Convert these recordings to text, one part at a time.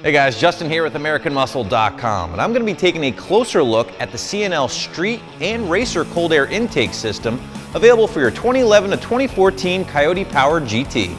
Hey guys, Justin here with AmericanMuscle.com, and I'm going to be taking a closer look at the C&L Street and Racer cold air intake system available for your 2011 to 2014 Coyote powered GT.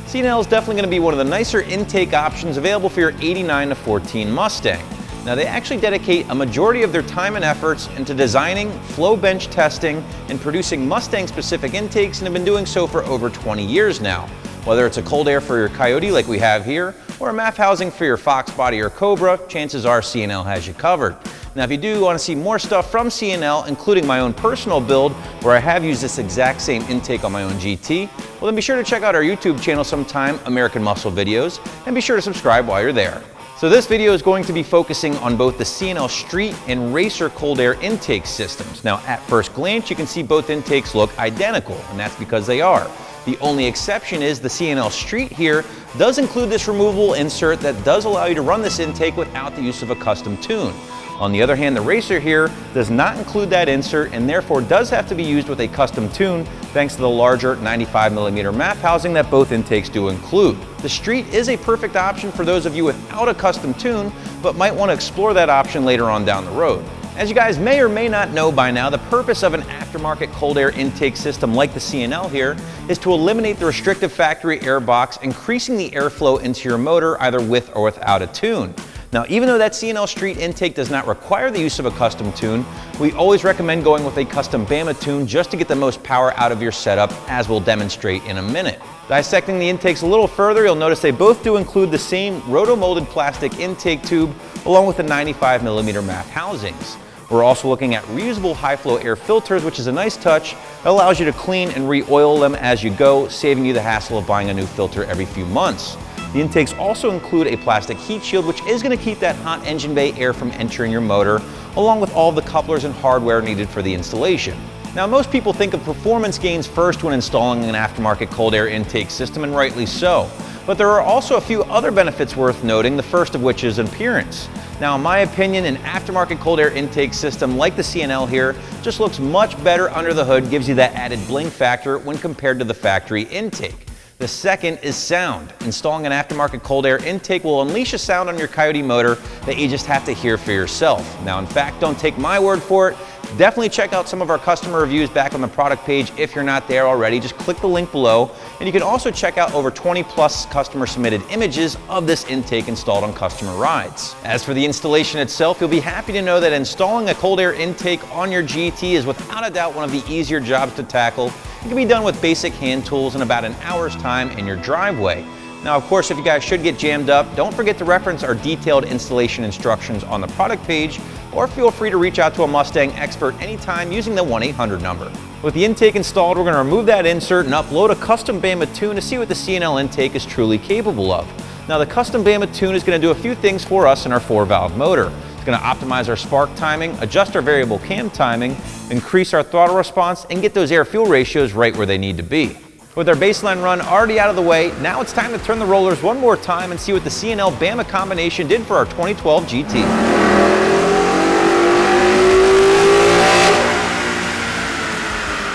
C&L is definitely going to be one of the nicer intake options available for your 89 to 14 Mustang. Now they actually dedicate a majority of their time and efforts into designing, flow bench testing, and producing Mustang specific intakes, and have been doing so for over 20 years now. Whether it's a cold air for your Coyote like we have here, or a MAF housing for your Fox Body or Cobra, chances are C&L has you covered. Now if you do want to see more stuff from C&L, including my own personal build where I have used this exact same intake on my own GT, well then be sure to check out our YouTube channel sometime, American Muscle Videos, and be sure to subscribe while you're there. So this video is going to be focusing on both the C&L Street and Racer cold air intake systems. Now at first glance you can see both intakes look identical, and that's because they are. The only exception is the C&L Street here does include this removable insert that does allow you to run this intake without the use of a custom tune. On the other hand, the Racer here does not include that insert and therefore does have to be used with a custom tune thanks to the larger 95mm MAF housing that both intakes do include. The Street is a perfect option for those of you without a custom tune, but might want to explore that option later on down the road. As you guys may or may not know by now, the purpose of an aftermarket cold air intake system like the C&L here is to eliminate the restrictive factory air box, increasing the airflow into your motor either with or without a tune. Now, even though that C&L Street intake does not require the use of a custom tune, we always recommend going with a custom Bama tune just to get the most power out of your setup, as we'll demonstrate in a minute. Dissecting the intakes a little further, you'll notice they both do include the same roto-molded plastic intake tube along with the 95mm MAF housings. We're also looking at reusable high-flow air filters, which is a nice touch. It allows you to clean and re-oil them as you go, saving you the hassle of buying a new filter every few months. The intakes also include a plastic heat shield, which is going to keep that hot engine bay air from entering your motor, along with all the couplers and hardware needed for the installation. Now, most people think of performance gains first when installing an aftermarket cold air intake system, and rightly so. But there are also a few other benefits worth noting, the first of which is appearance. Now, in my opinion, an aftermarket cold air intake system like the C&L here just looks much better under the hood, gives you that added bling factor when compared to the factory intake. The second is sound. Installing an aftermarket cold air intake will unleash a sound on your Coyote motor that you just have to hear for yourself. Now, in fact, don't take my word for it. Definitely check out some of our customer reviews back on the product page if you're not there already. Just click the link below, and you can also check out over 20 plus customer submitted images of this intake installed on customer rides. As for the installation itself, you'll be happy to know that installing a cold air intake on your GT is without a doubt one of the easier jobs to tackle. It can be done with basic hand tools in about an hour's time in your driveway. Now, of course, if you guys should get jammed up, don't forget to reference our detailed installation instructions on the product page, or feel free to reach out to a Mustang expert anytime using the 1-800 number. With the intake installed, we're going to remove that insert and upload a custom Bama tune to see what the C&L intake is truly capable of. Now, the custom Bama tune is going to do a few things for us in our 4-valve motor. It's going to optimize our spark timing, adjust our variable cam timing, increase our throttle response, and get those air-fuel ratios right where they need to be. With our baseline run already out of the way, now it's time to turn the rollers one more time and see what the C&L Bama combination did for our 2012 GT.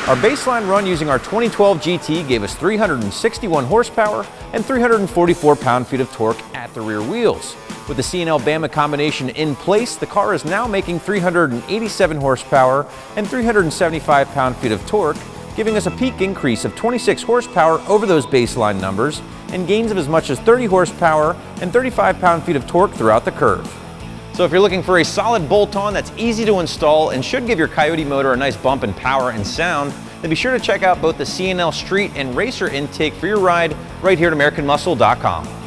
Our baseline run using our 2012 GT gave us 361 horsepower and 344 pound-feet of torque at the rear wheels. With the C&L Bama combination in place, the car is now making 387 horsepower and 375 pound-feet of torque, giving us a peak increase of 26 horsepower over those baseline numbers and gains of as much as 30 horsepower and 35 pound-feet of torque throughout the curve. So if you're looking for a solid bolt-on that's easy to install and should give your Coyote motor a nice bump in power and sound, then be sure to check out both the C&L Street and Racer intake for your ride right here at AmericanMuscle.com.